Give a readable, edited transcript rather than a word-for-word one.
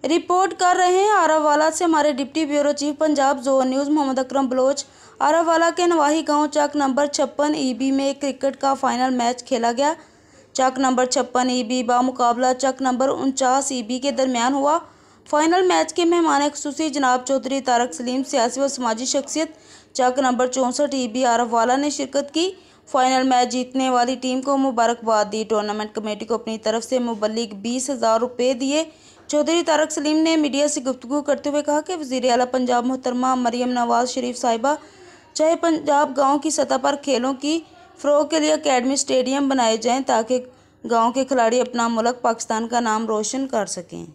Report कर रहे हैं आरावाला से हमारे deputy bureau chief Punjab zone news Mohammad Akram Baloch. Arawala के नवाही गांव चक नंबर 56 ईबी में क्रिकेट का फाइनल मैच खेला गया। चक नंबर 56 ईबी बामुकाबला चक नंबर 49 ईबी के दरमियान हुआ। फाइनल मैच के मेहमान खुसूसी जनाब चौधरी तारक सलीम सियासी व समाजी शख्सियत चक नंबर 64 ईबी आरावाला ने शिरकत की। फाइनल मैच जीतने वाली टीम को मुबारकबाद दी। टूर्नामेंट कमेटी को अपनी तरफ से मुबल्लिग 20,000 रुपये दिए। चौधरी तारक सलीम ने मीडिया से गुफ्तगू करते हुए कहा कि वज़ीर आला पंजाब मोहतरमा मरियम नवाज शरीफ साहिबा चाहे पंजाब गांव की सतह पर खेलों की फ़रोग के लिए अकेडमी स्टेडियम बनाए जाएं ताकि गांव के खिलाड़ी अपना मुल्क पाकिस्तान का नाम रोशन कर सकें।